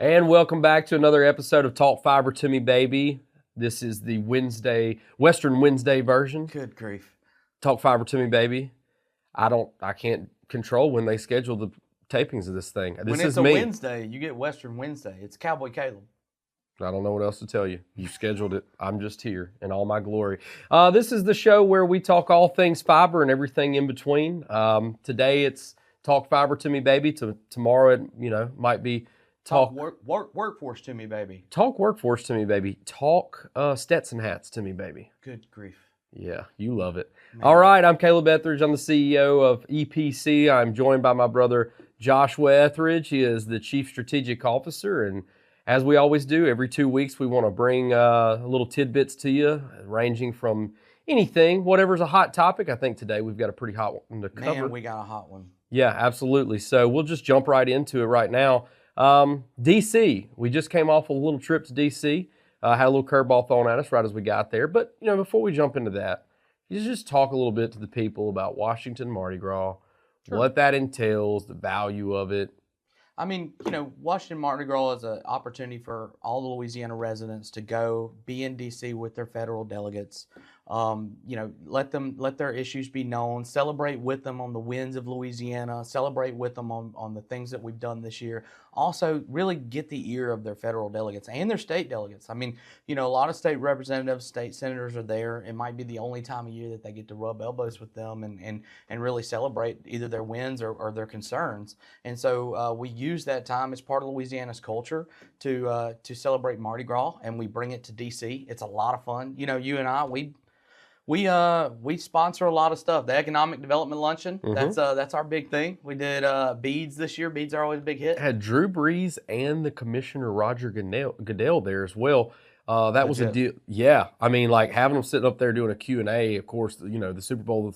And welcome back to another episode of Talk Fiber to Me, baby. This is the Western Wednesday version. Good grief. Talk Fiber to Me, baby. I can't control when they schedule the tapings of this thing. This When is it's a me. Wednesday, you get Western Wednesday. It's Cowboy Caleb. I don't know what else to tell you. You scheduled it. I'm just here in all my glory. This is the show where we talk all things fiber and everything in between. Today it's Talk Fiber to Me, baby. Tomorrow it might be Talk workforce to me, baby. Talk workforce to me, baby. Talk Stetson hats to me, baby. Good grief. Yeah, you love it. Man. All right, I'm Caleb Etheridge. I'm the CEO of EPC. I'm joined by my brother, Joshua Etheridge. He is the Chief Strategic Officer. And as we always do, every 2 weeks, we want to bring little tidbits to you, ranging from anything, whatever's a hot topic. I think today we've got a pretty hot one to cover. Man, we got a hot one. Yeah, absolutely. So we'll just jump right into it right now. D.C. We just came off a little trip to D.C. Had a little curveball thrown at us right as we got there. But, before we jump into that, you just talk a little bit to the people about Washington Mardi Gras, Sure. What that entails, the value of it. I mean, Washington Mardi Gras is an opportunity for all the Louisiana residents to go be in D.C. with their federal delegates. Let their issues be known, celebrate with them on the wins of Louisiana, celebrate with them on the things that we've done this year. Also, really get the ear of their federal delegates and their state delegates. I mean, a lot of state representatives, state senators are there. It might be the only time of year that they get to rub elbows with them and really celebrate either their wins or their concerns. And so we use that time as part of Louisiana's culture to celebrate Mardi Gras, and we bring it to D.C. It's a lot of fun. You and I, we sponsor a lot of stuff. The Economic Development Luncheon, that's our big thing. We did Beads this year. Beads are always a big hit. Had Drew Brees and the Commissioner Roger Goodell there as well. That was a deal. Yeah, I mean, like having them sitting up there doing a Q&A. Of course, the Super Bowl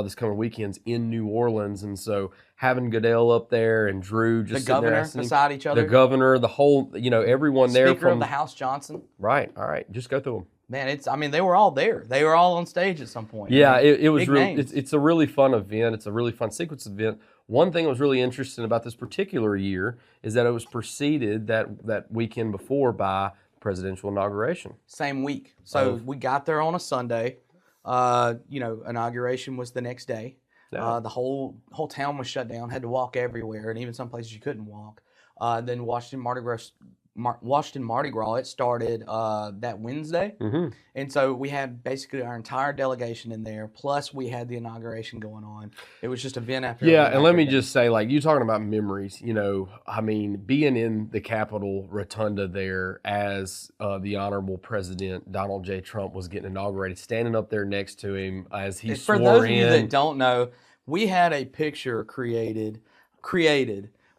this coming weekend's in New Orleans, and so having Goodell up there and Drew just the governor beside each other. The governor, the whole, everyone there. Speaker of the House Johnson. Right. All right. Just go through them. Man, they were all there. They were all on stage at some point. Yeah, it was really. Names. It's a really fun event. It's a really fun sequence event. One thing that was really interesting about this particular year is that it was preceded that weekend before by presidential inauguration. Same week. So we got there on a Sunday. Inauguration was the next day. Yeah. The whole town was shut down. Had to walk everywhere, and even some places you couldn't walk. Then Washington Mardi Gras, it started that Wednesday. Mm-hmm. And so we had basically our entire delegation in there, plus we had the inauguration going on. It was just event after event. Yeah, and let me just say, like, you talking about memories, being in the Capitol Rotunda there as the Honorable President Donald J. Trump was getting inaugurated, standing up there next to him as he swore in. For those of you that don't know, we had a picture created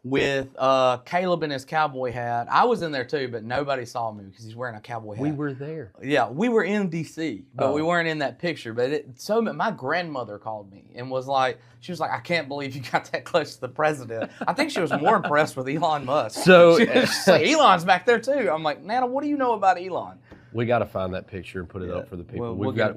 with Caleb in his cowboy hat. I was in there too, but nobody saw me because he's wearing a cowboy hat. We were there. Yeah, we were in D.C., but we weren't in that picture. But my grandmother called me and she was like, I can't believe you got that close to the president. I think she was more impressed with Elon Musk. So she was just like, Elon's back there too. I'm like, Nana, what do you know about Elon? We got to find that picture and put it up for the people. We'll get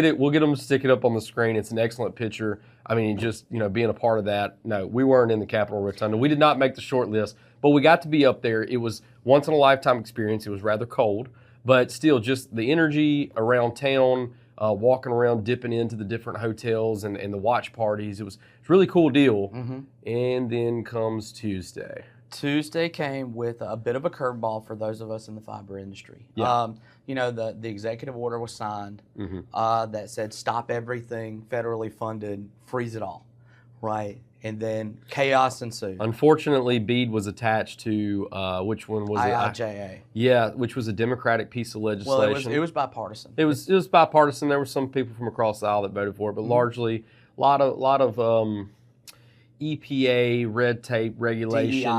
it. We'll get them to stick it up on the screen. It's an excellent picture. I mean, just being a part of that. No, we weren't in the Capitol Rotunda. We did not make the short list, but we got to be up there. It was once in a lifetime experience. It was rather cold, but still, just the energy around town, walking around, dipping into the different hotels and the watch parties. It was a really cool deal. Mm-hmm. And then comes Tuesday. Tuesday came with a bit of a curveball for those of us in the fiber industry. Yeah. The executive order was signed that said stop everything federally funded, freeze it all, right? And then chaos ensued. Unfortunately, Bead was attached to which one was IIJA. Yeah, which was a Democratic piece of legislation. Well, it was bipartisan. It was bipartisan. There were some people from across the aisle that voted for it, but largely a lot of EPA, red tape, regulation,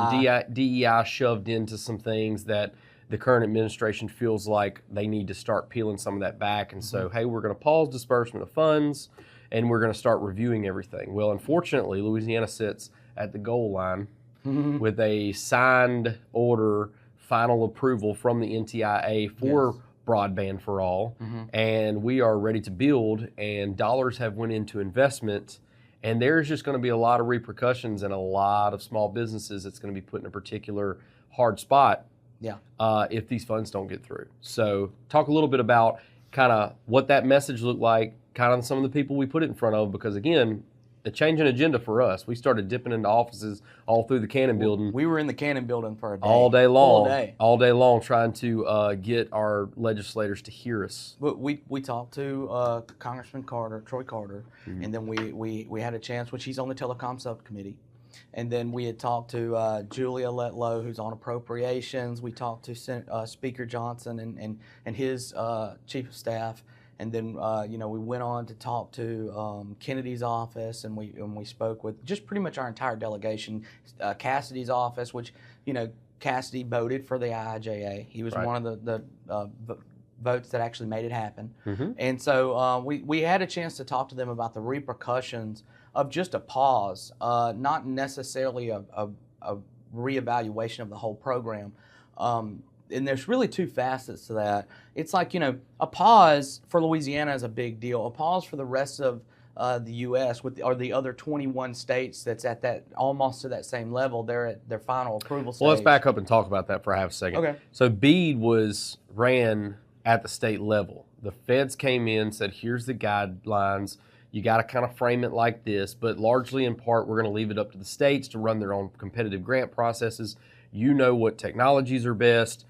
DEI shoved into some things that the current administration feels like they need to start peeling some of that back. And so, hey, we're going to pause disbursement of funds and we're going to start reviewing everything. Well, unfortunately, Louisiana sits at the goal line with a signed order, final approval from the NTIA for broadband for all. And we are ready to build, and dollars have went into investment. And there's just going to be a lot of repercussions and a lot of small businesses that's going to be put in a particular hard spot if these funds don't get through. So talk a little bit about kind of what that message looked like, kind of some of the people we put it in front of, because again, a change in agenda for us. We started dipping into offices all through the Cannon building. We were in the Cannon building for a day. All day long. All day. Trying to get our legislators to hear us. But we talked to Congressman Troy Carter, and then we had a chance, which he's on the telecom subcommittee. And then we had talked to Julia Letlow, who's on appropriations. We talked to Speaker Johnson and his chief of staff. And then we went on to talk to Kennedy's office, and we spoke with just pretty much our entire delegation. Cassidy's office, which Cassidy voted for the IIJA. He was one of the votes that actually made it happen. And so we had a chance to talk to them about the repercussions of just a pause, not necessarily a reevaluation of the whole program. And there's really two facets to that. It's like, a pause for Louisiana is a big deal. A pause for the rest of the U.S. or the other 21 states that's at that almost to that same level. They're at their final approval stage. Well, let's back up and talk about that for a half a second. Okay. So Bead ran at the state level. The feds came in, said, here's the guidelines. You got to kind of frame it like this, but largely in part, we're going to leave it up to the states to run their own competitive grant processes. You know what technologies are best.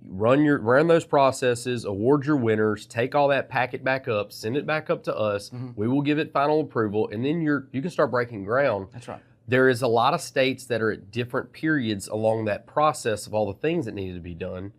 Run those processes, award your winners, take all that packet back up, send it back up to us. We will give it final approval, and then you can start breaking ground. That's right. There is a lot of states that are at different periods along that process of all the things that needed to be done.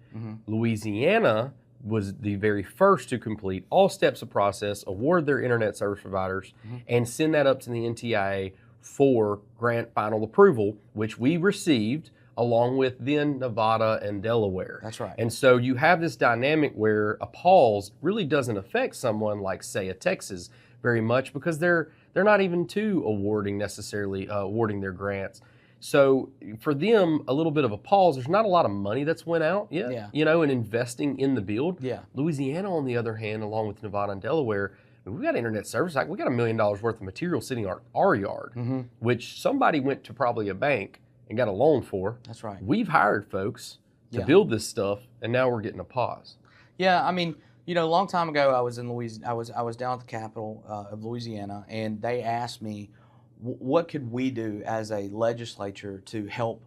Louisiana was the very first to complete all steps of process, award their internet service providers, and send that up to the NTIA for grant final approval, which we received along with then Nevada and Delaware. That's right. And so you have this dynamic where a pause really doesn't affect someone like, say, a Texas very much, because they're not even awarding their grants. So for them, a little bit of a pause. There's not a lot of money that's went out yet, and investing in the build. Louisiana, on the other hand, along with Nevada and Delaware, we got internet service. We got $1 million worth of material sitting in our yard, which somebody went to probably a bank and got a loan for. That's right. We've hired folks to build this stuff, and now we're getting a pause. Yeah, I mean, a long time ago, I was in Louisiana. I was down at the capital of Louisiana, and they asked me, what could we do as a legislature to help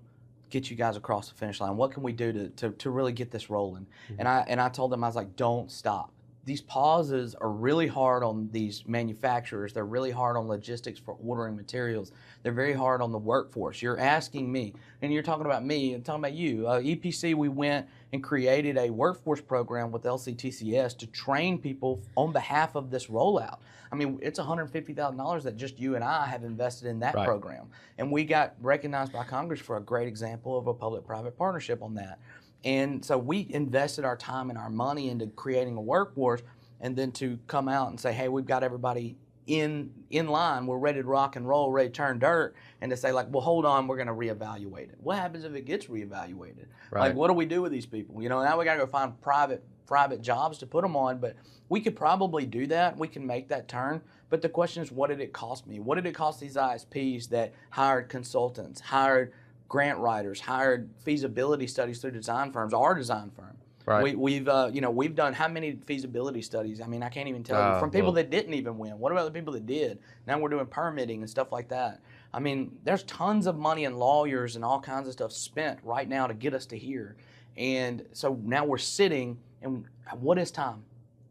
get you guys across the finish line? What can we do to really get this rolling? And I told them, I was like, don't stop. These pauses are really hard on these manufacturers. They're really hard on logistics for ordering materials. They're very hard on the workforce. You're asking me, and you're talking about me, and talking about you. EPC, we went and created a workforce program with LCTCS to train people on behalf of this rollout. I mean, it's $150,000 that just you and I have invested in that program. And we got recognized by Congress for a great example of a public-private partnership on that. And so we invested our time and our money into creating a workforce, and then to come out and say, hey, we've got everybody in line, we're ready to rock and roll, ready to turn dirt, and to say, like, well, hold on, we're going to reevaluate it. What happens if it gets reevaluated? Like, what do we do with these people? Now we got to go find private jobs to put them on, but we could probably do that. We can make that turn. But the question is, what did it cost me? What did it cost these ISPs that hired consultants, hired grant writers, hired feasibility studies through design firms, our design firm? We've done how many feasibility studies? I mean, I can't even tell you, from people that didn't even win. What about the people that did? Now we're doing permitting and stuff like that. I mean, there's tons of money and lawyers and all kinds of stuff spent right now to get us to here. And so now we're sitting, and what is time?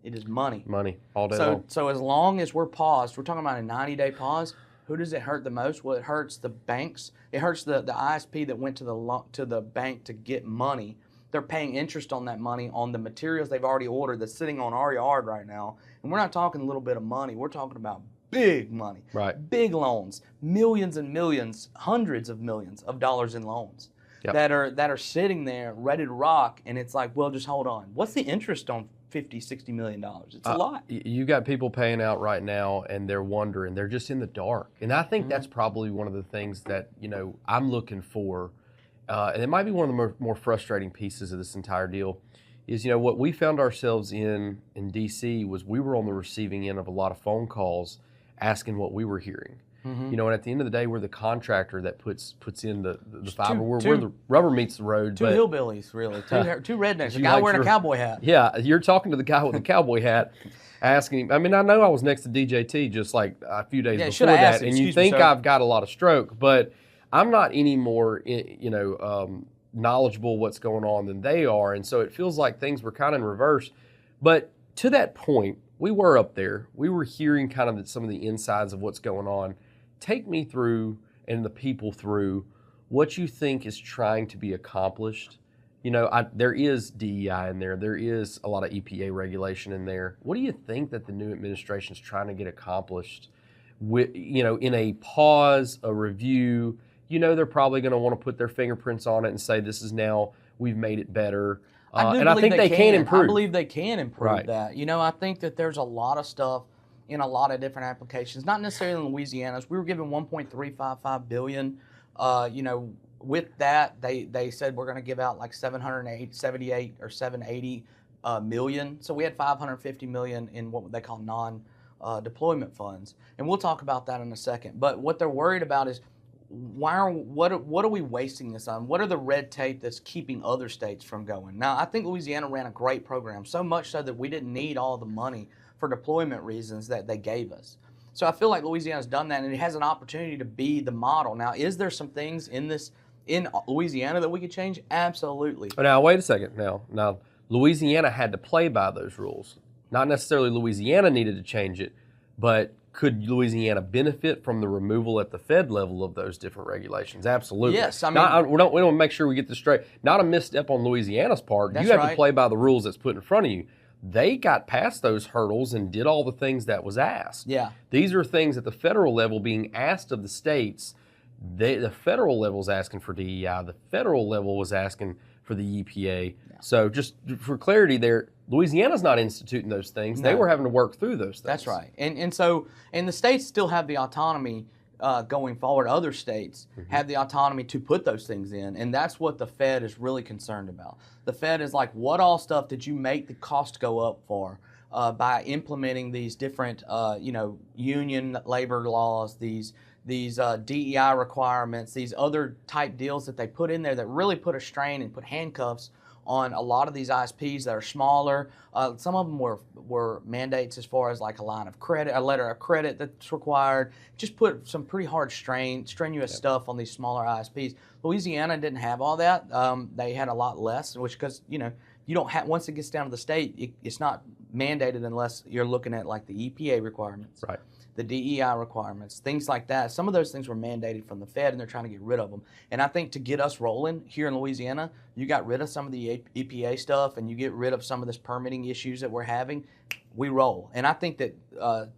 It is money. Money, all day long. So as long as we're paused, we're talking about a 90-day pause. Who does it hurt the most? Well, it hurts the banks. It hurts the ISP that went to the bank to get money. They're paying interest on that money on the materials they've already ordered that's sitting on our yard right now. And we're not talking a little bit of money. We're talking about big money, big loans, millions and millions, hundreds of millions of dollars in loans that are sitting there ready to rock. And it's like, well, just hold on. What's the interest on $50-60 million? It's a lot. You got people paying out right now, and they're wondering. They're just in the dark. And I think that's probably one of the things that I'm looking for. And it might be one of the more frustrating pieces of this entire deal is, what we found ourselves in D.C. was we were on the receiving end of a lot of phone calls asking what we were hearing. You know, and at the end of the day, we're the contractor that puts in the fiber. We're the rubber meets the road. Two hillbillies, really. Two rednecks. A guy like wearing a cowboy hat. Yeah, you're talking to the guy with the cowboy hat, asking him. I mean, I know I was next to DJT just like a few days before that, and you think I've got a lot of stroke, but I'm not any more, knowledgeable what's going on than they are, and so it feels like things were kind of in reverse. But to that point, we were up there. We were hearing kind of some of the insides of what's going on. Take me through, and the people through, what you think is trying to be accomplished. You know, there is DEI in there. There is a lot of EPA regulation in there. What do you think that the new administration is trying to get accomplished with, in a pause, a review? They're probably going to want to put their fingerprints on it and say, this is now, we've made it better. And I think they can improve. I believe they can improve that. I think that there's a lot of stuff in a lot of different applications, not necessarily in Louisiana's. We were given $1.355 billion. With that, they said we're going to give out like 78 or 780 million. So we had 550 million in what they call non-deployment funds. And we'll talk about that in a second. But what they're worried about is, what are we wasting this on? What are the red tape that's keeping other states from going? Now, I think Louisiana ran a great program, so much so that we didn't need all the money for deployment reasons that they gave us. So I feel like Louisiana's done that, and it has an opportunity to be the model. Now, is there some things in Louisiana that we could change? Absolutely. But now, wait a second. Now, Louisiana had to play by those rules. Not necessarily Louisiana needed to change it, but could Louisiana benefit from the removal at the Fed level of those different regulations? Absolutely. Yes, I mean, we don't make sure we get this straight. Not a misstep on Louisiana's part. You have to play by the rules that's put in front of you. They got past those hurdles and did all the things that was asked. Yeah. These are things at the federal level being asked of the states. The federal level is asking for DEI. The federal level was asking for the EPA. Yeah. So just for clarity there, Louisiana's not instituting those things. No. They were having to work through those things. That's right. And the states still have the autonomy going forward. Other states have the autonomy to put those things in, and that's what the Fed is really concerned about. The Fed is like, what all stuff did you make the cost go up for by implementing these different, union labor laws, these DEI requirements, these other type deals that they put in there that really put a strain and put handcuffs on a lot of these ISPs that are smaller. Some of them were mandates as far as like a line of credit, a letter of credit that's required. Just put some pretty hard strenuous stuff on these smaller ISPs. Louisiana didn't have all that. They had a lot less, which because you don't have, once it gets down to the state, it's not mandated unless you're looking at like the EPA requirements. Right. The DEI requirements, things like that. Some of those things were mandated from the Fed, and they're trying to get rid of them. And I think to get us rolling here in Louisiana, you got rid of some of the EPA stuff, and you get rid of some of this permitting issues that we're having, we roll. And I think that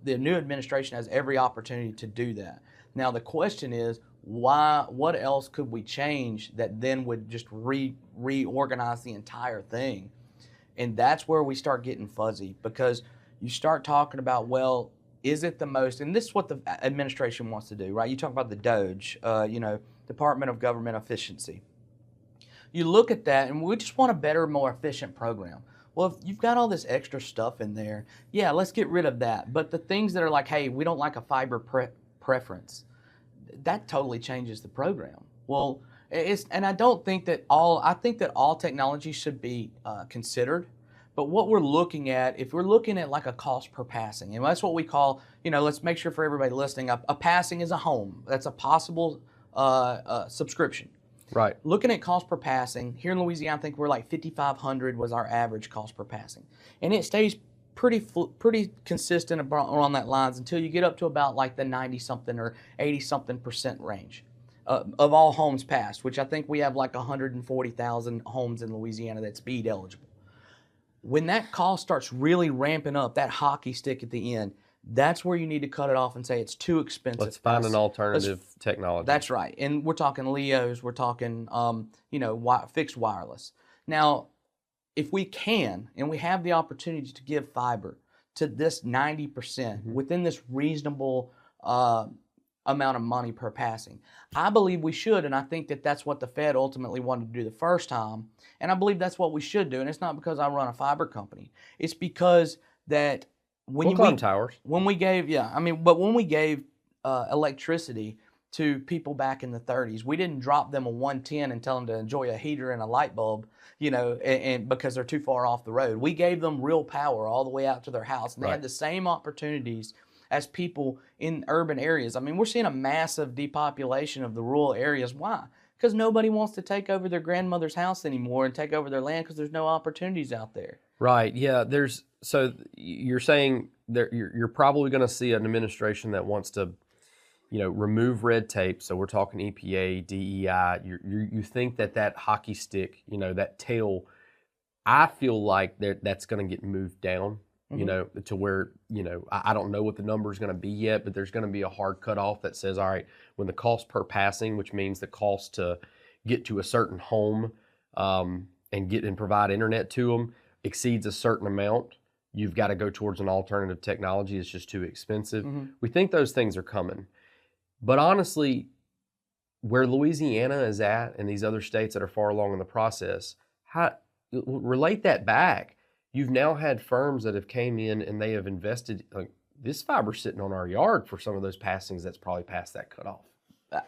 the new administration has every opportunity to do that. Now, the question is, what else could we change that then would just reorganize the entire thing? And that's where we start getting fuzzy, because you start talking about, well, is it the most, and this is what the administration wants to do, right? You talk about the DOGE, Department of Government Efficiency. You look at that, and we just want a better, more efficient program. Well, if you've got all this extra stuff in there, yeah, let's get rid of that. But the things that are like, hey, we don't like a fiber preference, that totally changes the program. Well, and I don't think that I think that all technology should be considered. But what we're looking at, if we're looking at like a cost per passing, and that's what we call, let's make sure for everybody listening, a passing is a home. That's a possible subscription. Right. Looking at cost per passing, here in Louisiana, I think we're like $5,500 was our average cost per passing. And it stays pretty consistent around that lines until you get up to about like the 90-something or 80-something% range of all homes passed, which I think we have like 140,000 homes in Louisiana that's Bead eligible. When that cost starts really ramping up, that hockey stick at the end, that's where you need to cut it off and say it's too expensive. Let's find an alternative technology. That's right. And we're talking LEOs, we're talking, fixed wireless. Now, if we can, and we have the opportunity to give fiber to this 90% within this reasonable amount of money per passing, I believe we should, and I think that that's what the Fed ultimately wanted to do the first time, and I believe that's what we should do. And it's not because I run a fiber company; it's because that when towers, when we gave electricity to people back in the 30s. We didn't drop them a 110 and tell them to enjoy a heater and a light bulb, and because they're too far off the road. We gave them real power all the way out to their house, and they had the same opportunities as people in urban areas. I mean, we're seeing a massive depopulation of the rural areas. Why? Because nobody wants to take over their grandmother's house anymore and take over their land because there's no opportunities out there. Right. Yeah. So you're saying you're probably going to see an administration that wants to, remove red tape. So we're talking EPA, DEI. You think that hockey stick, that tail, I feel like that's going to get moved down, to where, I don't know what the number is going to be yet, but there's going to be a hard cutoff that says, all right, when the cost per passing, which means the cost to get to a certain home and provide internet to them exceeds a certain amount, you've got to go towards an alternative technology. It's just too expensive. We think those things are coming. But honestly, where Louisiana is at and these other states that are far along in the process, relate that back. You've now had firms that have came in and they have invested, like this fiber sitting on our yard for some of those passings that's probably past that cutoff.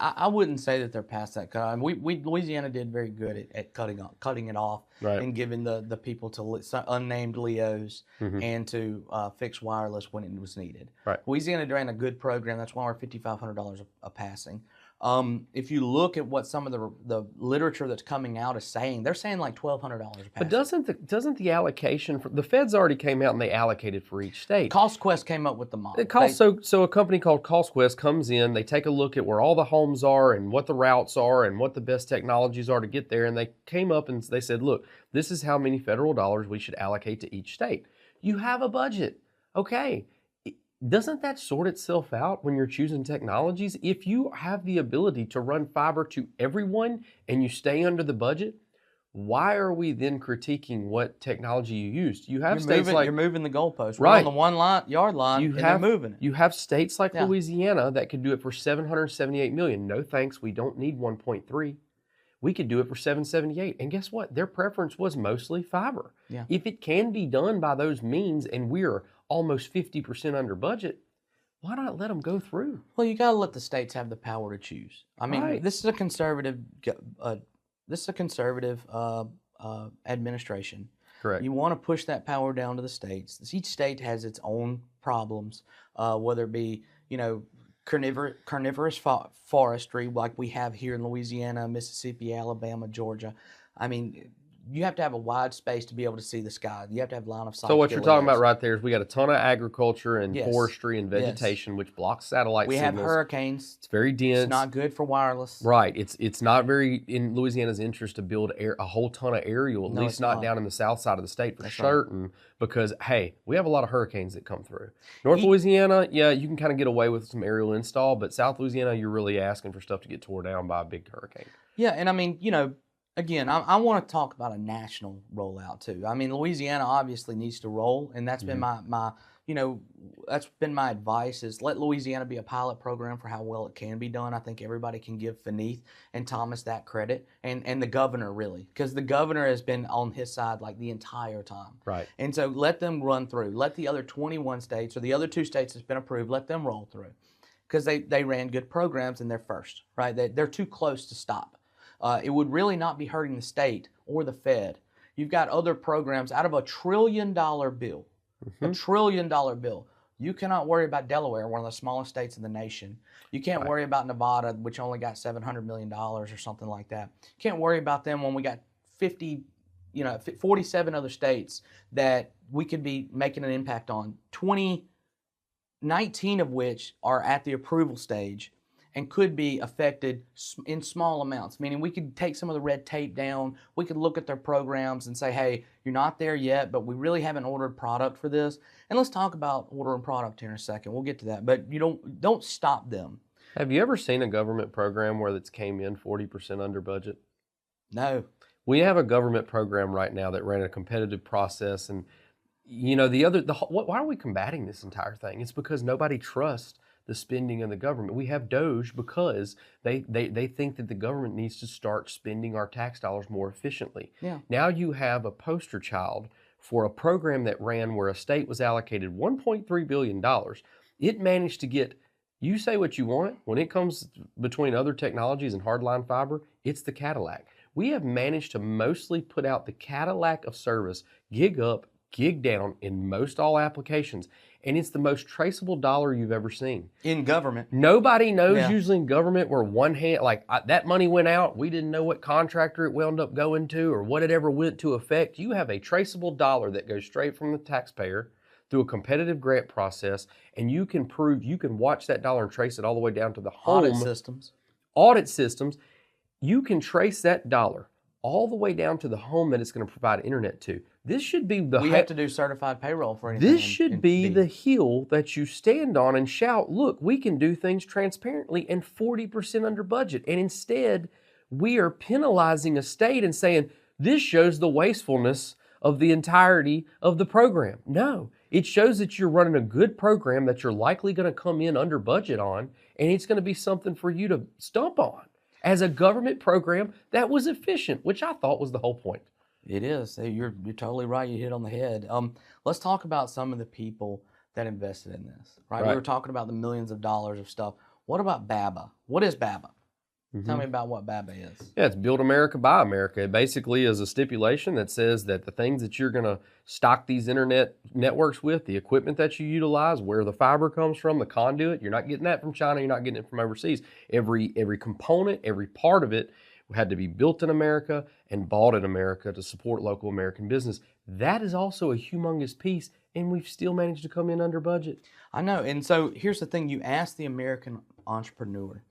I wouldn't say that they're past that cutoff. Louisiana did very good at cutting it off and giving the people to unnamed LEOs and to fix wireless when it was needed. Right. Louisiana ran a good program. That's why we're $5,500 a passing. If you look at what some of the literature that's coming out is saying, they're saying like $1,200 a passing. But doesn't the allocation the feds already came out and they allocated for each state? CostQuest came up with the model. So a company called CostQuest comes in, they take a look at where all the homes are and what the routes are and what the best technologies are to get there, and they came up and they said, look, this is how many federal dollars we should allocate to each state. You have a budget, okay. Doesn't that sort itself out when you're choosing technologies? If you have the ability to run fiber to everyone and you stay under the budget, why are we then critiquing what technology you used? You have states like... You're moving the goalpost. Right. We're on the yard line, they're moving it. You have states like Louisiana that could do it for $778 million. No thanks, we don't need 1.3. We could do it for $778. And guess what? Their preference was mostly fiber. Yeah. If it can be done by those means and we're almost 50% under budget, why not let them go through? Well, you got to let the states have the power to choose. I mean, this is a conservative administration. Correct. You want to push that power down to the states. Each state has its own problems, whether it be, carnivorous forestry like we have here in Louisiana, Mississippi, Alabama, Georgia. I mean, you have to have a wide space to be able to see the sky. You have to have line of sight. So what you're talking about right there is we got a ton of agriculture and forestry and vegetation, which blocks satellite signals. We have hurricanes. It's very dense. It's not good for wireless. Right. It's not very in Louisiana's interest to build a whole ton of aerial, at least not down in the south side of the state for certain, because, hey, we have a lot of hurricanes that come through. North Louisiana, you can kind of get away with some aerial install, but South Louisiana, you're really asking for stuff to get tore down by a big hurricane. Yeah, and I mean, again, I want to talk about a national rollout too. I mean, Louisiana obviously needs to roll, and that's been that's been my advice is let Louisiana be a pilot program for how well it can be done. I think everybody can give Faneith and Thomas that credit, and the governor really, because the governor has been on his side like the entire time. Right. And so let them run through. Let the other 21 states or the other 2 states that's been approved, let them roll through, because they ran good programs and they're first, right? They're too close to stop. It would really not be hurting the state or the Fed. You've got other programs out of $1 trillion bill. $1 trillion bill. You cannot worry about Delaware, one of the smallest states in the nation. You can't worry about Nevada, which only got $700 million or something like that. You can't worry about them when we got 47 other states that we could be making an impact on. 19 of which are at the approval stage and could be affected in small amounts, meaning we could take some of the red tape down, we could look at their programs and say, hey, you're not there yet, but we really haven't ordered product for this. And let's talk about ordering product here in a second. We'll get to that, but you don't stop them. Have you ever seen a government program where it's came in 40% under budget? No. We have a government program right now that ran a competitive process, and why are we combating this entire thing? It's because nobody trusts the spending of the government. We have DOGE because they think that the government needs to start spending our tax dollars more efficiently. Yeah. Now you have a poster child for a program that ran where a state was allocated $1.3 billion. It managed to get You say what you want. When it comes between other technologies and hardline fiber, it's the Cadillac. We have managed to mostly put out the Cadillac of service, gig up, gig down in most all applications. And it's the most traceable dollar you've ever seen. In government. Nobody knows usually in government where one hand, that money went out, we didn't know what contractor it wound up going to or what it ever went to affect. You have a traceable dollar that goes straight from the taxpayer through a competitive grant process, and you can watch that dollar and trace it all the way down to the home. Audit systems. You can trace that dollar all the way down to the home that it's going to provide internet to. This should be we have to do certified payroll for anything. This should be the hill that you stand on and shout, look, we can do things transparently and 40% under budget. And instead, we are penalizing a state and saying, this shows the wastefulness of the entirety of the program. No, it shows that you're running a good program that you're likely going to come in under budget on, and it's going to be something for you to stump on as a government program that was efficient, which I thought was the whole point. It is. You're totally right. You hit on the head. Let's talk about some of the people that invested in this. Right? We were talking about the millions of dollars of stuff. What about BABA? What is BABA? Tell me about what BABA is. Yeah, it's Build America, Buy America. It basically is a stipulation that says that the things that you're going to stock these internet networks with, the equipment that you utilize, where the fiber comes from, the conduit, you're not getting that from China, you're not getting it from overseas. Every component, every part of it had to be built in America and bought in America to support local American business. That is also a humongous piece, and we've still managed to come in under budget. I know, and so here's the thing. You ask the American entrepreneur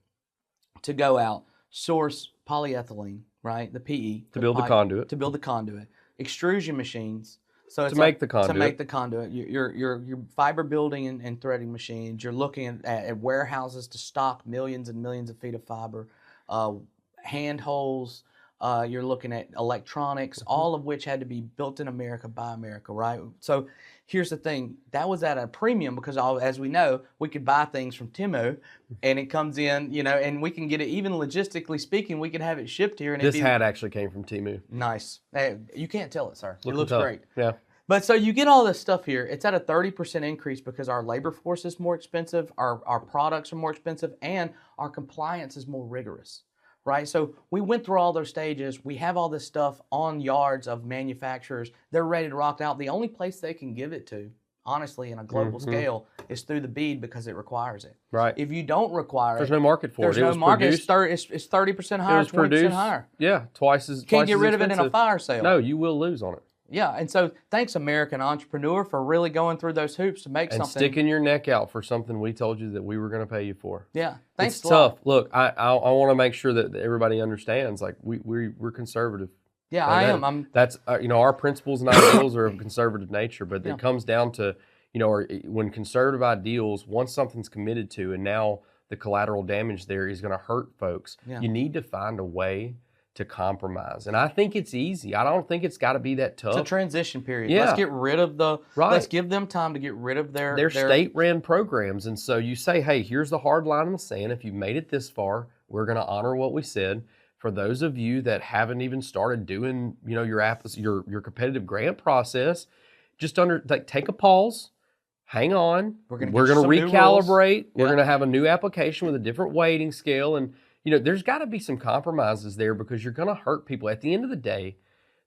to go out, source polyethylene, right, the PE. To build the conduit. To build the conduit. Extrusion machines. So it's to make the conduit. To make the conduit. Your fiber building and threading machines. You're looking at warehouses to stock millions and millions of feet of fiber. Hand holes, you're looking at electronics, all of which had to be built in America by America, right? So here's the thing, that was at a premium because as we know, we could buy things from Temu and it comes in, and we can get it, even logistically speaking, we can have it shipped here. And this hat actually came from Temu. Nice. Hey, you can't tell it, sir. It looks great. Yeah. But so you get all this stuff here. It's at a 30% increase because our labor force is more expensive, our products are more expensive, and our compliance is more rigorous. Right, so we went through all those stages. We have all this stuff on yards of manufacturers. They're ready to rock out. The only place they can give it to, honestly, in a global scale, is through the bead because it requires it. Right. If you don't require there's no market for it. There's no market. It's 30% higher, 20% higher. Yeah, twice as Can't get rid expensive. of it in a fire sale. No, you will lose on it. Yeah, and so thanks, American entrepreneur, for really going through those hoops to make something. And sticking your neck out for something we told you that we were going to pay you for. Yeah, thanks. It's tough. Look, I want to make sure that everybody understands. Like we're conservative. Yeah, I am. That's our principles and ideals are of conservative nature, but it comes down to when conservative ideals, once something's committed to, and now the collateral damage there is going to hurt folks. Yeah. You need to find a way to compromise. And I think it's easy. I don't think it's got to be that tough. It's a transition period. Yeah. Let's get rid of let's give them time to get rid of their state-ran programs. And so you say, hey, here's the hard line in the sand. If you made it this far, we're going to honor what we said. For those of you that haven't even started doing, your competitive grant process, just take a pause, hang on. We're going to recalibrate. We're going to have a new application with a different weighting scale, and there's got to be some compromises there because you're going to hurt people. At the end of the day,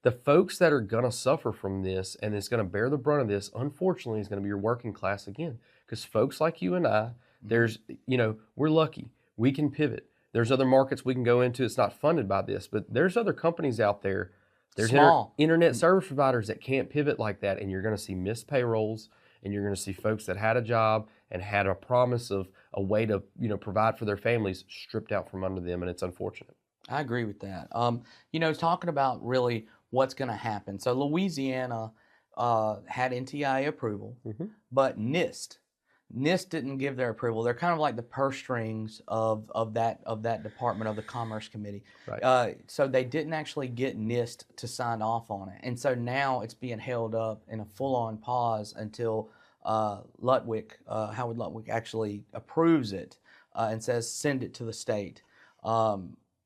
the folks that are going to suffer from this and is going to bear the brunt of this, unfortunately, is going to be your working class again. Because folks like you and I, we're lucky. We can pivot. There's other markets we can go into. It's not funded by this, but there's other companies out there. There's internet service providers that can't pivot like that, and you're going to see missed payrolls, and you're going to see folks that had a job and had a promise of a way to provide for their families stripped out from under them, and it's unfortunate. I agree with that. Talking about really what's going to happen. So Louisiana had NTIA approval, but NIST didn't give their approval. They're kind of like the purse strings of that department of the Commerce Committee. Right. So they didn't actually get NIST to sign off on it, and so now it's being held up in a full-on pause until Howard Lutwick actually approves it and says send it to the state.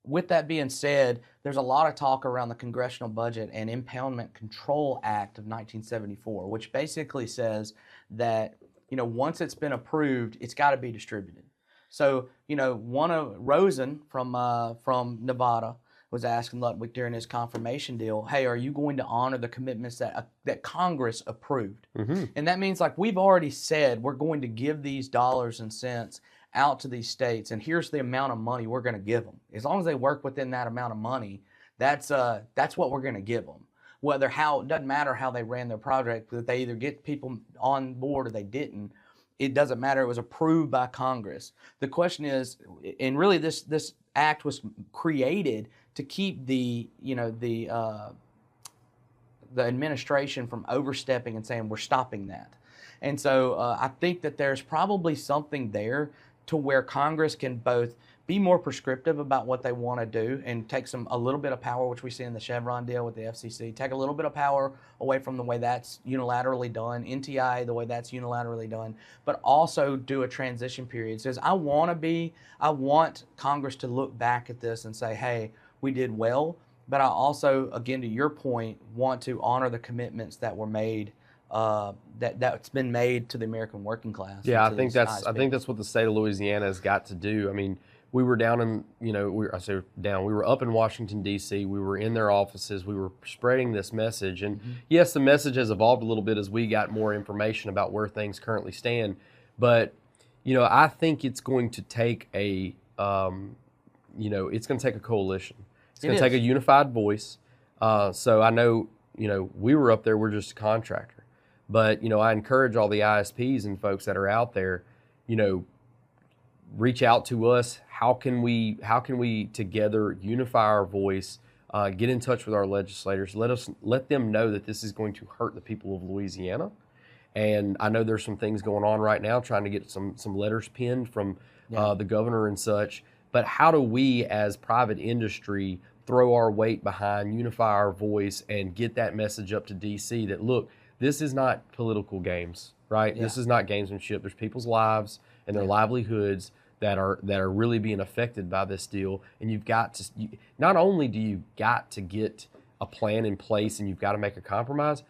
With that being said, there's a lot of talk around the Congressional Budget and Impoundment Control Act of 1974, which basically says that once it's been approved, it's got to be distributed. So, one of Rosen from Nevada was asking Ludwig during his confirmation deal, hey, are you going to honor the commitments that Congress approved? And that means, like, we've already said we're going to give these dollars and cents out to these states, and here's the amount of money we're going to give them. As long as they work within that amount of money, that's what we're going to give them. It doesn't matter how they ran their project, that they either get people on board or they didn't. It doesn't matter. It was approved by Congress. The question is, and really this act was created to keep the administration from overstepping and saying we're stopping that. And so I think that there's probably something there to where Congress can both be more prescriptive about what they want to do and take a little bit of power, which we see in the Chevron deal with the FCC, take a little bit of power away from the way that's unilaterally done, NTIA, the way that's unilaterally done, but also do a transition period. Says, I want Congress to look back at this and say, hey, we did well, but I also, again, to your point, want to honor the commitments that were made, that's been made to the American working class. Yeah, I think that's what the state of Louisiana has got to do. I mean, we were down in, we were up in Washington, D.C. We were in their offices. We were spreading this message. And yes, the message has evolved a little bit as we got more information about where things currently stand. But, I think it's going to take it's going to take a coalition. It's going to take a unified voice. So I know, we were up there, we're just a contractor. But, I encourage all the ISPs and folks that are out there, reach out to us. How can we together unify our voice, get in touch with our legislators, let them know that this is going to hurt the people of Louisiana. And I know there's some things going on right now, trying to get some letters penned from the governor and such. But how do we as private industry throw our weight behind, unify our voice, and get that message up to D.C. that, look, this is not political games, right? Yeah. This is not gamesmanship. There's people's lives and their livelihoods that are really being affected by this deal. And you've got to, not only do you got to get a plan in place and you've got to make a compromise,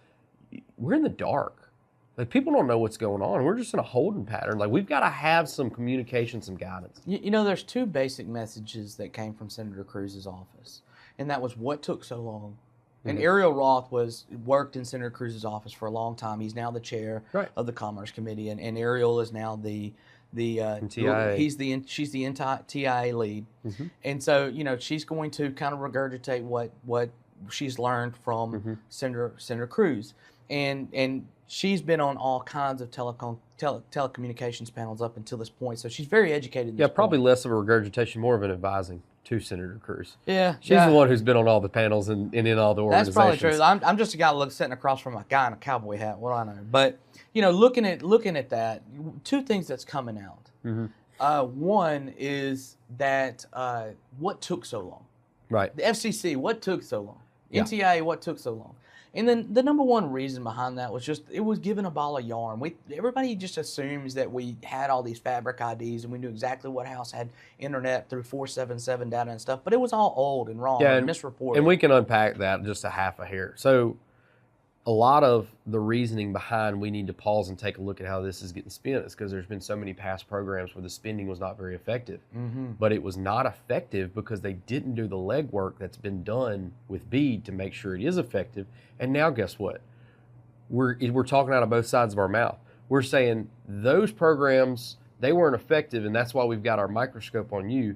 we're in the dark. Like, people don't know what's going on. We're just in a holding pattern. Like, we've got to have some communication, some guidance. There's two basic messages that came from Senator Cruz's office, and that was what took so long. And Ariel Roth worked in Senator Cruz's office for a long time. He's now the chair of the Commerce Committee, and Ariel is now the TIA. She's the TIA lead, and so she's going to kind of regurgitate what she's learned from Senator Cruz, and she's been on all kinds of telecommunications panels up until this point, so she's very educated. Probably less of a regurgitation, more of an advising to Senator Cruz. Yeah, she's the one who's been on all the panels and in all the organizations. That's probably true. I'm just a guy sitting across from a guy in a cowboy hat. What do I know? But looking at that, two things that's coming out. One is that what took so long? Right. The FCC, what took so long? NTIA, what took so long? And then the number one reason behind that was just it was giving a ball of yarn. Everybody just assumes that we had all these fabric IDs and we knew exactly what house had internet through 477 data and stuff, but it was all old and wrong and misreported. And we can unpack that just a half a hair. So a lot of the reasoning behind we need to pause and take a look at how this is getting spent is because there's been so many past programs where the spending was not very effective. But it was not effective because they didn't do the legwork that's been done with Bead to make sure it is effective. And now guess what? We're talking out of both sides of our mouth. We're saying those programs, they weren't effective, and that's why we've got our microscope on you.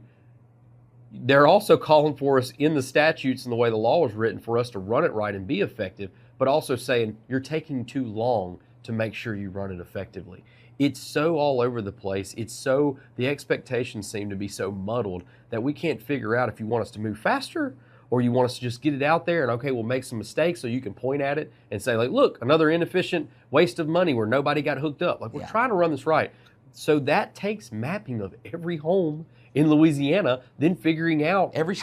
They're also calling for us in the statutes and the way the law was written for us to run it right and be effective, but also saying you're taking too long to make sure you run it effectively. It's so all over the place. The expectations seem to be so muddled that we can't figure out if you want us to move faster or you want us to just get it out there and, okay, we'll make some mistakes so you can point at it and say, like, look, another inefficient waste of money where nobody got hooked up. Like, we're trying to run this right. So that takes mapping of every home in Louisiana, then figuring out every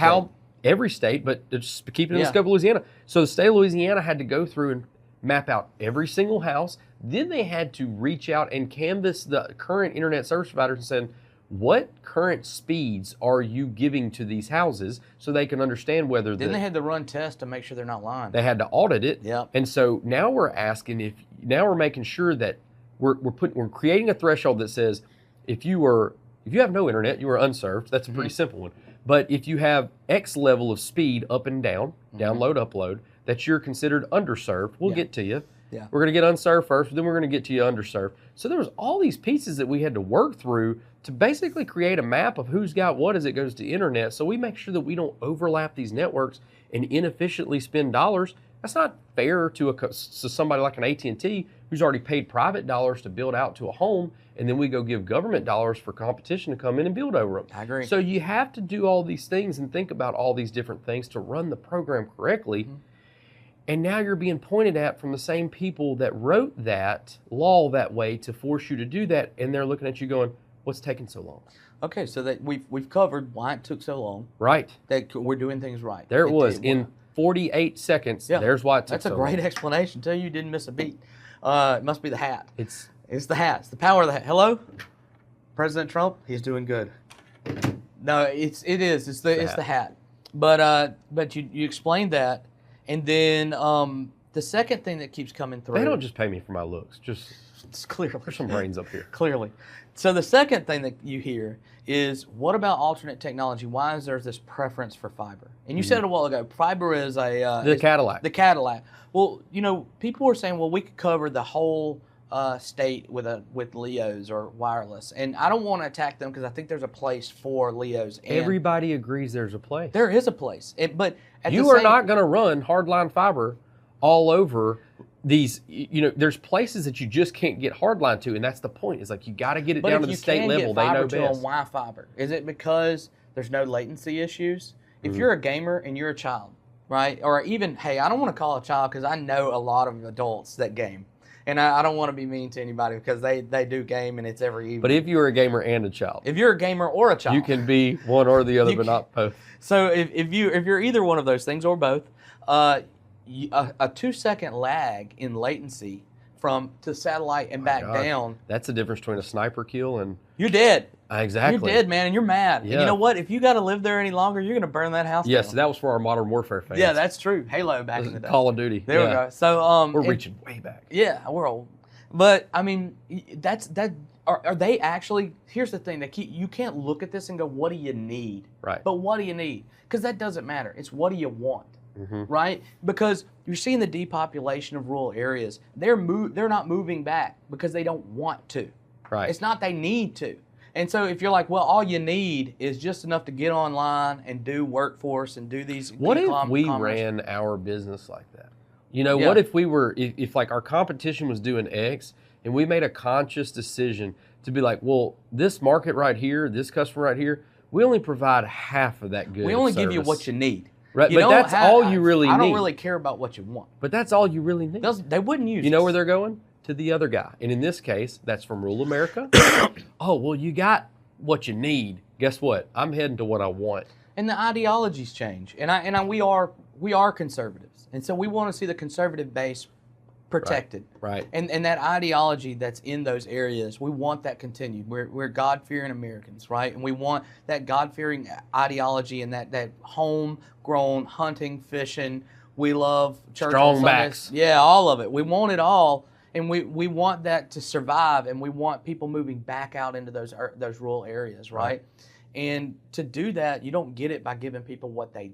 state, but just keep it in the scope of Louisiana. So the state of Louisiana had to go through and map out every single house. Then they had to reach out and canvass the current internet service providers and say, what current speeds are you giving to these houses so they can understand whether Then they had to run tests to make sure they're not lying. They had to audit it. Yep. And so now we're making sure that we're creating a threshold that says if you are If you have no internet, you are unserved. That's a pretty simple one. But if you have X level of speed up and down, download, upload, that you're considered underserved, we'll get to you. Yeah. We're going to get unserved first, then we're going to get to you underserved. So there was all these pieces that we had to work through to basically create a map of who's got what as it goes to internet. So we make sure that we don't overlap these networks and inefficiently spend dollars. That's not fair to somebody like an AT&T who's already paid private dollars to build out to a home, and then we go give government dollars for competition to come in and build over them. I agree. So you have to do all these things and think about all these different things to run the program correctly. And now you're being pointed at from the same people that wrote that law that way to force you to do that, and they're looking at you going, what's taking so long? Okay, so that we've covered why it took so long. Right. That we're doing things right. There it was. In 48 seconds, there's why it took That's so a long. great explanation. Tell you didn't miss a beat. It must be the hat. It's the hat. It's the power of the hat. Hello? President Trump? He's doing good. No, it is. It's the hat. But you explained that. And then the second thing that keeps coming through. They don't just pay me for my looks. It's clearly. There's some brains up here. Clearly. So the second thing that you hear is, what about alternate technology? Why is there this preference for fiber? And you said it a while ago, fiber is the Cadillac. The Cadillac. Well, people were saying, well, we could cover the whole state with LEOs or wireless. And I don't want to attack them because I think there's a place for LEOs. And everybody agrees there's a place. There is a place. But you are not going to run hardline fiber all over these. There's places that you just can't get hardline to, and that's the point. It's like you got to get it down to the state level. They know best. Why fiber? Is it because there's no latency issues? If you're a gamer and you're a child, right? Or even, hey, I don't want to call a child because I know a lot of adults that game. And I don't want to be mean to anybody because they do game and it's every evening. But if you're a gamer and a child. If you're a gamer or a child. You can be one or the other, but not both. So if you're either one of those things or both, a 2-second lag in latency to satellite and back down. That's the difference between a sniper kill and... You're dead. Exactly. You're dead, man, and you're mad. Yeah. And you know what? If you got to live there any longer, you're going to burn that house down. Yes, that was for our Modern Warfare fans. Yeah, that's true. Halo back in the day. Call of Duty. There we go. So we're reaching way back. Yeah, we're old. But I mean, are they actually? Here's the thing: you can't look at this and go, "What do you need?" Right. But what do you need? Because that doesn't matter. It's what do you want, right? Because you're seeing the depopulation of rural areas. They're not moving back because they don't want to. Right. It's not they need to. And so if you're like, well, all you need is just enough to get online and do workforce and do these. What if we ran our business like that? What if we were, if like our competition was doing X and we made a conscious decision to be like, well, this market right here, this customer right here, we only provide half of that good. We only give you what you need. Right, but that's all you really need. I don't really care about what you want. But that's all you really need. They wouldn't use it. You know where they're going? To the other guy. And in this case, that's from rural America. Oh, well, you got what you need. Guess what? I'm heading to what I want. And the ideologies change. And we are conservatives. And so we want to see the conservative base protected. Right. And that ideology that's in those areas, we want that continued. We're God-fearing Americans, right? And we want that God-fearing ideology and that homegrown hunting, fishing. We love church strong on backs. Sundays. Yeah, all of it. We want it all. And we want that to survive, and we want people moving back out into those rural areas, right? And to do that, you don't get it by giving people what they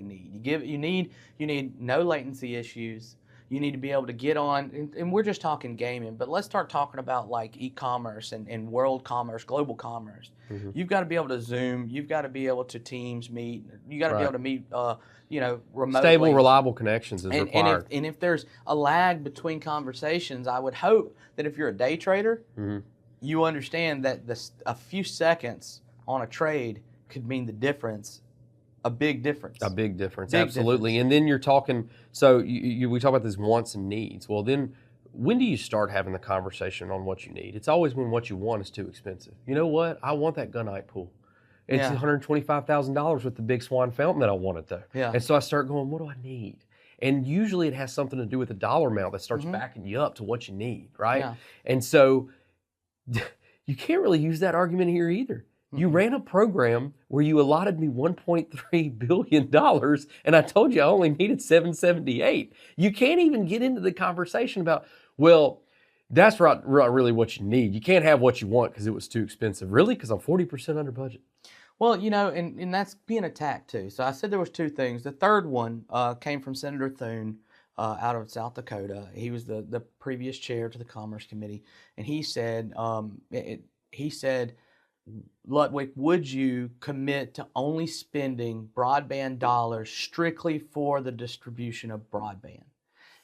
need. You need no latency issues. You need to be able to get on, and we're just talking gaming, but let's start talking about like e-commerce and world commerce, global commerce. You've got to be able to Zoom. You've got to be able to Teams meet. You got to be able to meet, remotely. Stable, reliable connections is required. And if there's a lag between conversations, I would hope that if you're a day trader, you understand that a few seconds on a trade could mean the difference. A big difference. A big difference, absolutely. And then you're talking, so we talk about these wants and needs. Well, then when do you start having the conversation on what you need? It's always when what you want is too expensive. You know what? I want that gunite pool. It's $125,000 with the big swan fountain that I wanted though. Yeah. And so I start going, what do I need? And usually it has something to do with the dollar amount that starts backing you up to what you need, right? Yeah. And so you can't really use that argument here either. You ran a program where you allotted me $1.3 billion, and I told you I only needed $778. You can't even get into the conversation about, well, That's really what you need. You can't have what you want because it was too expensive. Really? Because I'm 40% under budget. Well, and that's being attacked too. So I said there was two things. The third one came from Senator Thune out of South Dakota. He was the previous chair to the Commerce Committee, and he said, Ludwig, would you commit to only spending broadband dollars strictly for the distribution of broadband?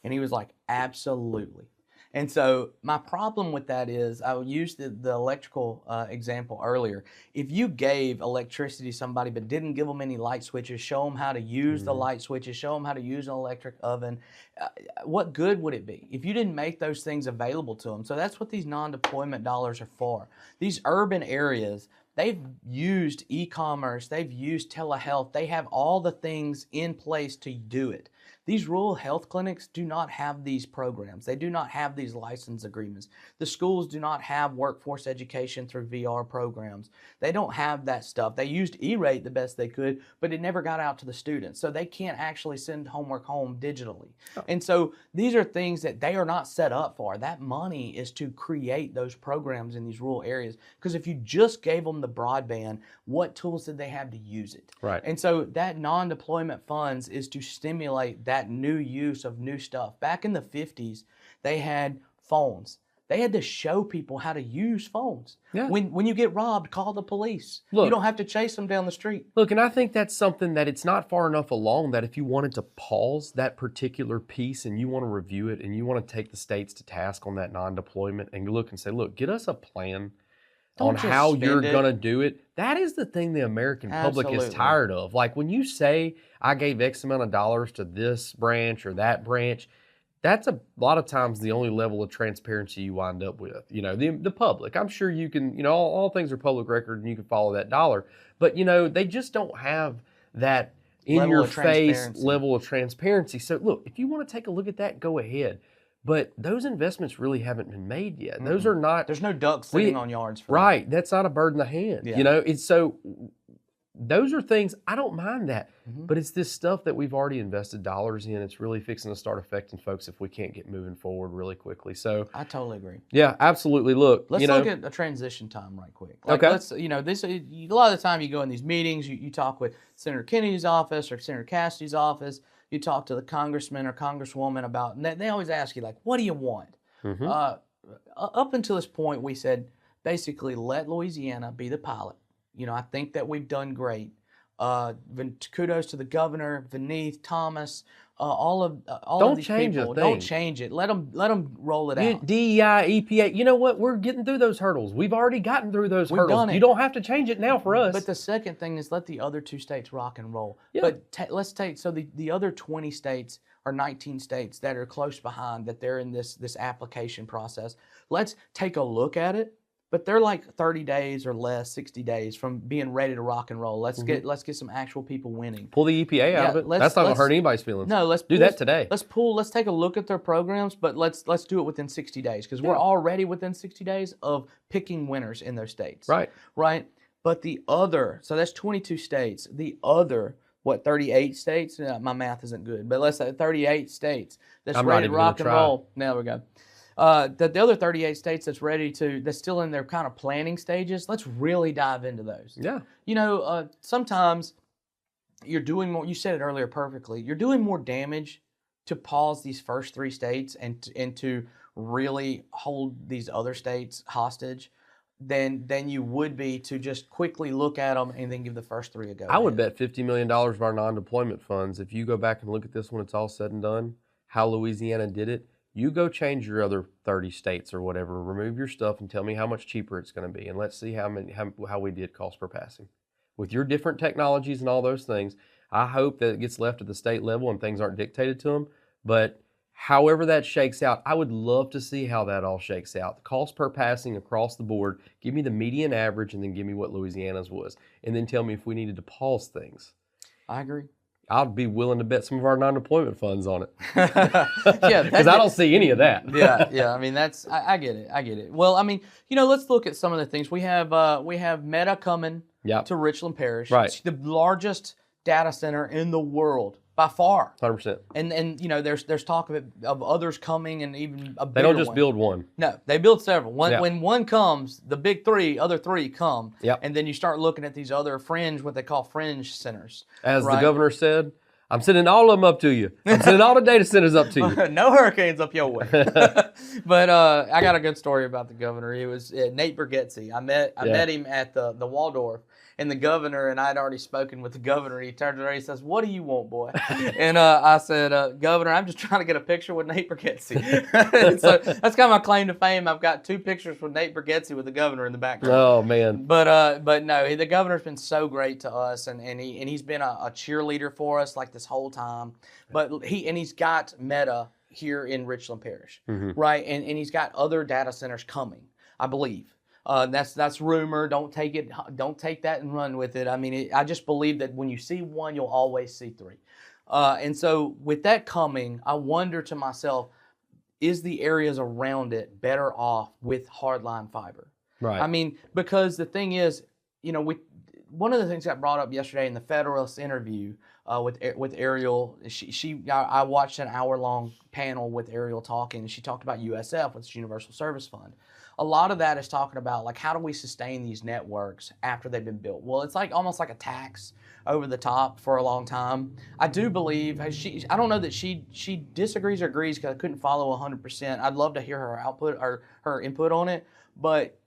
And he was like, absolutely. And so my problem with that is, I used the electrical example earlier. If you gave electricity to somebody but didn't give them any light switches, show them how to use the light switches, show them how to use an electric oven, what good would it be if you didn't make those things available to them? So that's what these non-deployment dollars are for. These urban areas, they've used e-commerce, they've used telehealth, they have all the things in place to do it. These rural health clinics do not have these programs. They do not have these license agreements. The schools do not have workforce education through VR programs. They don't have that stuff. They used E-rate the best they could, but it never got out to the students. So they can't actually send homework home digitally. Oh. And so these are things that they are not set up for. That money is to create those programs in these rural areas. Because if you just gave them the broadband, what tools did they have to use it? Right. And so that non-deployment funds is to stimulate that new use of new stuff. Back in the 50s, they had phones. They had to show people how to use phones. Yeah. When you get robbed, call the police. Look, you don't have to chase them down the street. Look, and I think that's something that it's not far enough along that if you wanted to pause that particular piece and you want to review it and you want to take the states to task on that non-deployment and look and say, look, get us a plan on how you're going to do it. That is the thing the American public is tired of. Like when you say, I gave X amount of dollars to this branch or that branch, that's a lot of times the only level of transparency you wind up with. You know, the public. I'm sure you can, you know, all things are public record and you can follow that dollar. But, you know, they just don't have that in-your-face level of transparency. So, look, if you want to take a look at that, go ahead. But those investments really haven't been made yet. Those are not. There's no ducks sitting on yards. Right. That's not a bird in the hand. Yeah. You know, it's so. Those are things, I don't mind that. But it's this stuff that we've already invested dollars in. It's really fixing to start affecting folks if we can't get moving forward really quickly. So I totally agree. Yeah, absolutely. Look, let's look at a transition time right quick. Like, okay. Let's, you know, this a lot of the time you go in these meetings, you talk with Senator Kennedy's office or Senator Cassidy's office. You talk to the congressman or congresswoman about, and they always ask you, like, what do you want? Up until this point, we said, basically, let Louisiana be the pilot. You know, I think that we've done great. Kudos to the governor, Vineeth, Thomas, all of these people. Don't change it. Let them roll it out. DEI, EPA. You know what? We're getting through those hurdles. We've already gotten through those hurdles. Done it. You don't have to change it now for us. But the second thing is let the other two states rock and roll. Yeah. But let's take, so the other 20 states or 19 states that are close behind, that they're in this application process. Let's take a look at it. But they're like 30 days or less, 60 days from being ready to rock and roll. Let's get some actual people winning. Pull the EPA out of it. That's not going to hurt anybody's feelings. No, let's do that today. Let's take a look at their programs, but let's do it within 60 days because we're already within 60 days of picking winners in those states. Right. Right. But the other, so that's 22 states. The other, 38 states? My math isn't good, but let's say 38 states that's ready to rock and roll. Now we go. The other 38 states that's still in their kind of planning stages, let's really dive into those. Yeah. You know, sometimes you're doing more, you said it earlier perfectly, you're doing more damage to pause these first three states and to really hold these other states hostage than you would be to just quickly look at them and then give the first three a go. I would bet $50 million of our non-deployment funds, if you go back and look at this when it's all said and done, how Louisiana did it, you go change your other 30 states or whatever, remove your stuff and tell me how much cheaper it's going to be. And let's see how we did cost per passing. With your different technologies and all those things, I hope that it gets left at the state level and things aren't dictated to them. But however that shakes out, I would love to see how that all shakes out. The cost per passing across the board, give me the median average and then give me what Louisiana's was. And then tell me if we needed to pause things. I agree. I'd be willing to bet some of our non-deployment funds on it. Yeah, because I don't see any of that. Yeah. I mean, I get it. Well, I mean, you know, let's look at some of the things we have. We have Meta coming to Richland Parish. Right. It's the largest data center in the world by far. 100%. And you know, there's talk of others coming, and even a bigger They don't just one. build one. No, they build several. Yeah. When one comes, the big other three come. Yep. And then you start looking at these other what they call fringe centers. As the governor said, I'm sending all of them up to you. I'm sending all the data centers up to you. No hurricanes up your way. But I got a good story about the governor. He was Nate Bargatze. I met him at the Waldorf. And the governor, and I'd already spoken with the governor. He turns around and he says, "What do you want, boy?" And I said, "Governor, I'm just trying to get a picture with Nate Bargatze." So that's kind of my claim to fame. I've got 2 pictures with Nate Bargatze with the governor in the background. Oh man! But no, the governor's been so great to us, and he's been a cheerleader for us like this whole time. But he's got Meta here in Richland Parish, right? And he's got other data centers coming, I believe. That's rumor. Don't take that and run with it. I mean, I just believe that when you see one, you'll always see 3. And so with that coming, I wonder to myself, is the areas around it better off with hardline fiber? Right. I mean, because the thing is, you know, one of the things that brought up yesterday in the Federalist interview with Ariel, I watched an hour-long panel with Ariel talking, and she talked about USF, which is Universal Service Fund. A lot of that is talking about, like, how do we sustain these networks after they've been built? Well, it's like almost like a tax over the top for a long time. I do believe I don't know that she disagrees or agrees, because I couldn't follow 100%. I'd love to hear her output or her input on it, but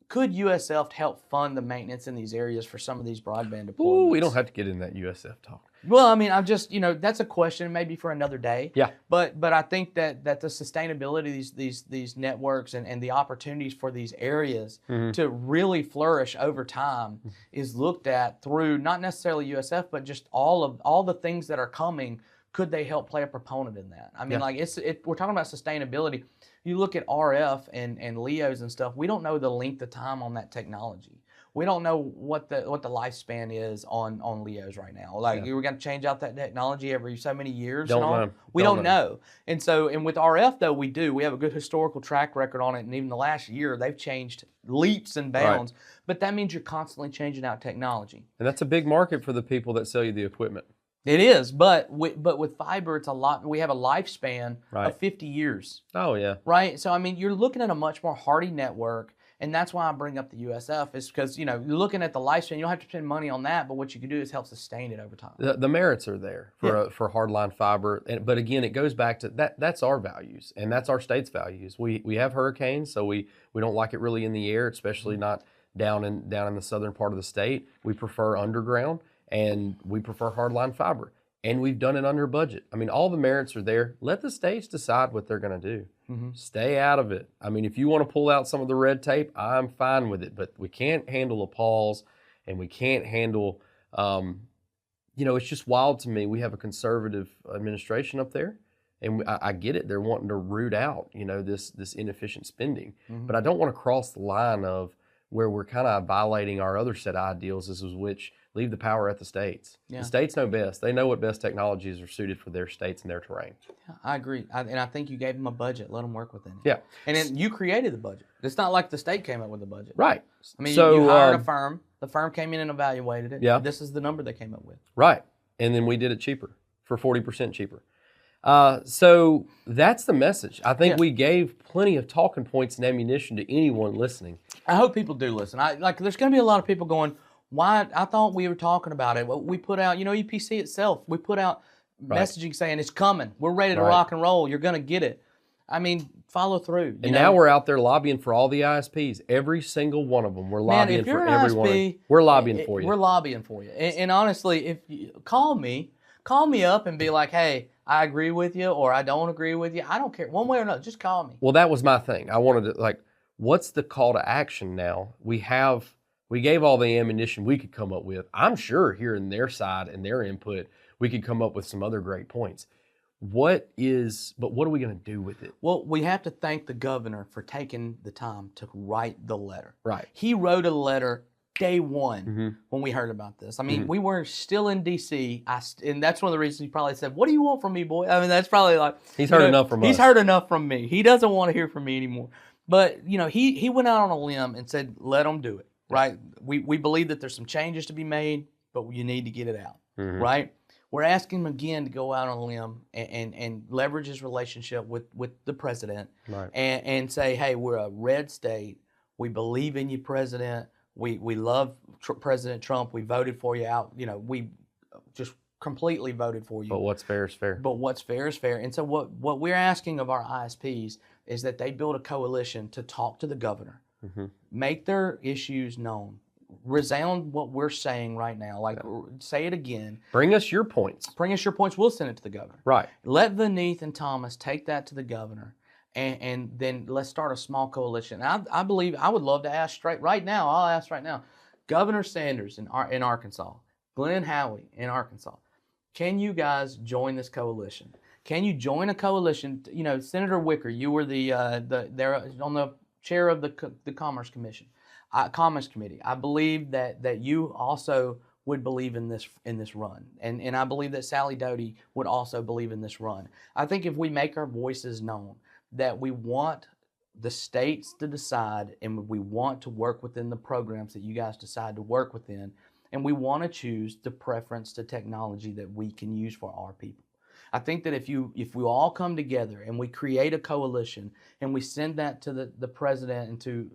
could USF help fund the maintenance in these areas for some of these broadband deployments? Ooh, we don't have to get in that USF talk. Well, I mean, I'm just, you know, that's a question maybe for another day. Yeah. But I think that the sustainability of these networks and the opportunities for these areas to really flourish over time is looked at through not necessarily USF, but just all the things that are coming. Could they help play a proponent in that? I mean, like we're talking about sustainability. You look at RF and LEOs and stuff. We don't know the length of time on that technology. We don't know what the lifespan is on LEOs right now. Like, we're going to change out that technology every so many years. We don't know. And with RF though, we do. We have a good historical track record on it, and even the last year they've changed leaps and bounds. Right. But that means you're constantly changing out technology. And that's a big market for the people that sell you the equipment. It is, but with fiber, it's a lot. We have a lifespan of 50 years. Oh yeah. Right. So I mean, you're looking at a much more hardy network, and that's why I bring up the USF is because, you know, you're looking at the lifespan. You don't have to spend money on that, but what you can do is help sustain it over time. The merits are there for hardline fiber, but again, it goes back to that. That's our values, and that's our state's values. We have hurricanes, so we don't like it really in the air, especially not down in the southern part of the state. We prefer underground. And we prefer hardline fiber. And we've done it under budget. I mean, all the merits are there. Let the states decide what they're going to do. Stay out of it. I mean, if you want to pull out some of the red tape, I'm fine with it. But we can't handle a pause, and we can't handle, you know, it's just wild to me. We have a conservative administration up there. And I get it. They're wanting to root out, you know, this inefficient spending. But I don't want to cross the line of where we're kind of violating our other set of ideals, which leave the power at the states. Yeah. The states know best. They know what best technologies are suited for their states and their terrain. Yeah, I agree. And I think you gave them a budget. Let them work within it. Yeah. And then you created the budget. It's not like the state came up with the budget. Right. I mean, you hired a firm. The firm came in and evaluated it. Yeah. This is the number they came up with. Right. And then we did it cheaper, for 40% cheaper. So that's the message. I think we gave plenty of talking points and ammunition to anyone listening. I hope people do listen. There's going to be a lot of people going, why? I thought we were talking about it. We put out, you know, EPC itself, we put out messaging saying it's coming. We're ready to rock and roll. You're going to get it. I mean, follow through. And now we're out there lobbying for all the ISPs. Every single one of them. We're lobbying for everyone. We're lobbying for you. We're lobbying for you. And honestly, if you call me up and be like, hey, I agree with you or I don't agree with you. I don't care. One way or another, just call me. Well, that was my thing. I wanted to, what's the call to action now? We gave all the ammunition we could come up with. I'm sure hearing their side and their input, we could come up with some other great points. But what are we going to do with it? Well, we have to thank the governor for taking the time to write the letter. Right. He wrote a letter day one when we heard about this. I mean, we were still in D.C., and that's one of the reasons he probably said, what do you want from me, boy? I mean, that's probably like... He's heard enough from us. He's heard enough from me. He doesn't want to hear from me anymore. But, you know, he went out on a limb and said, let them do it, right? We believe that there's some changes to be made, but you need to get it out, right? We're asking him again to go out on a limb and leverage his relationship with the president, Right. and say, hey, we're a red state. We believe in you, President. We love President Trump. We voted for you out. We just completely voted for you. But what's fair is fair. But what's fair is fair. And so what we're asking of our ISPs is that they build a coalition to talk to the governor, make their issues known, resound what we're saying right now. Like, say it again. Bring us your points. Bring us your points. We'll send it to the governor. Right. Let Vineeth and Thomas take that to the governor. And then let's start a small coalition. I believe I would love to ask right now, Governor Sanders in Arkansas, Glenn Howey in Arkansas, can you guys join this coalition? Can you join a coalition? Senator Wicker, you were there on the chair of the Commerce Commission, Commerce Committee. I believe that you also would believe in this run, and I believe that Sally Doty would also believe in this run. I think if we make our voices known, that we want the states to decide, and we want to work within the programs that you guys decide to work within, and we want to choose the preference to technology that we can use for our people. I think that if we all come together and we create a coalition and we send that to the president and to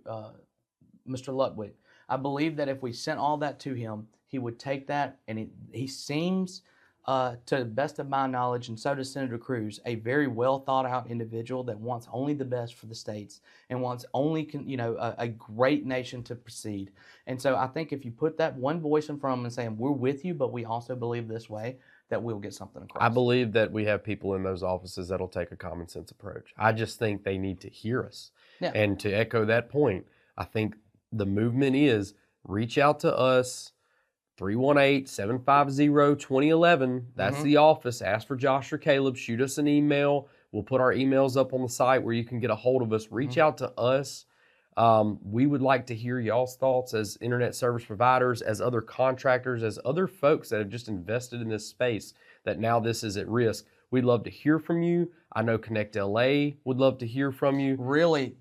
Mr. Lutwig, I believe that if we sent all that to him, he would take that, and he seems, to the best of my knowledge, and so does Senator Cruz, a very well thought out individual that wants only the best for the states and wants only a great nation to proceed. And so I think if you put that one voice in front of them and saying, we're with you, but we also believe this way, that we'll get something across. I believe that we have people in those offices that'll take a common sense approach. I just think they need to hear us. Yeah. And to echo that point, I think the movement is reach out to us. 318-750-2011. That's the office. Ask for Josh or Caleb. Shoot us an email. We'll put our emails up on the site where you can get a hold of us. Reach out to us. We would like to hear y'all's thoughts as internet service providers, as other contractors, as other folks that have just invested in this space that now this is at risk. We'd love to hear from you. I know Connect LA would love to hear from you. Really,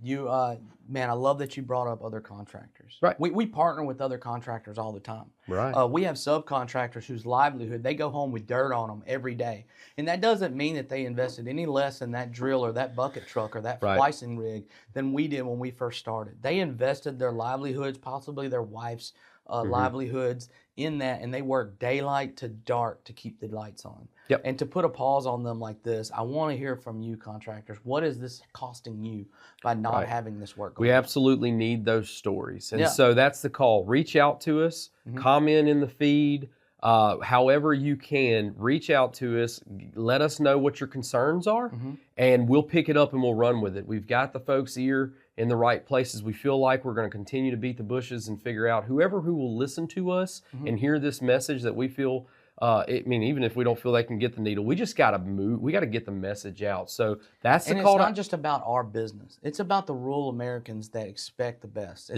man, I love that you brought up other contractors. Right. We partner with other contractors all the time. Right. We have subcontractors whose livelihood, they go home with dirt on them every day. And that doesn't mean that they invested any less in that drill or that bucket truck or that splicing rig than we did when we first started. They invested their livelihoods, possibly their wife's livelihoods in that, and they work daylight to dark to keep the lights on. Yep. And to put a pause on them like this, I want to hear from you contractors. What is this costing you by not having this work? We absolutely need those stories. And so that's the call. Reach out to us, comment in the feed, however you can, reach out to us, let us know what your concerns are, and we'll pick it up and we'll run with it. We've got the folks' ear in the right places. We feel like we're going to continue to beat the bushes and figure out who will listen to us and hear this message that we feel, even if we don't feel they can get the needle, we just got to move. We got to get the message out. So that's the call. And it's not just about our business. It's about the rural Americans that expect the best.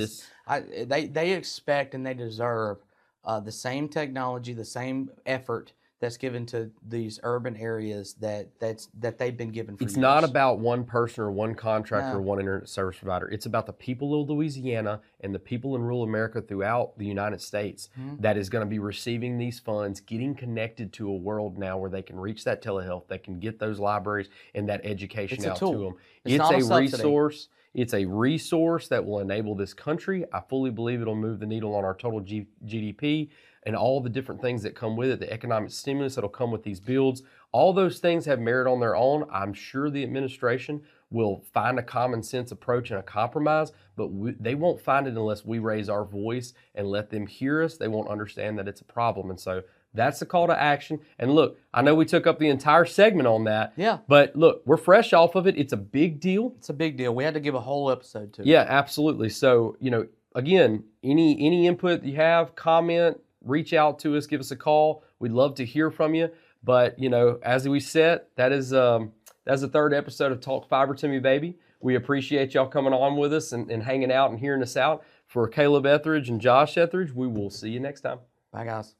They expect and they deserve the same technology, the same effort that's given to these urban areas that they've been given for years. It's not about one person or one contractor or one internet service provider. It's about the people of Louisiana and the people in rural America throughout the United States that is going to be receiving these funds, getting connected to a world now where they can reach that telehealth, they can get those libraries and that education out to them. It's a resource. It's a resource that will enable this country. I fully believe it'll move the needle on our total GDP and all the different things that come with it, the economic stimulus that'll come with these builds. All those things have merit on their own. I'm sure the administration will find a common sense approach and a compromise, but they won't find it unless we raise our voice and let them hear us. They won't understand that it's a problem. And so that's the call to action. And look, I know we took up the entire segment on that. Yeah. But look, we're fresh off of it. It's a big deal. It's a big deal. We had to give a whole episode to it. Yeah, absolutely. So, again, any input you have, comment, reach out to us, give us a call. We'd love to hear from you. But, as we said, that's the third episode of Talk Fiber to Me, baby. We appreciate y'all coming on with us and hanging out and hearing us out. For Caleb Etheridge and Josh Etheridge, we will see you next time. Bye, guys.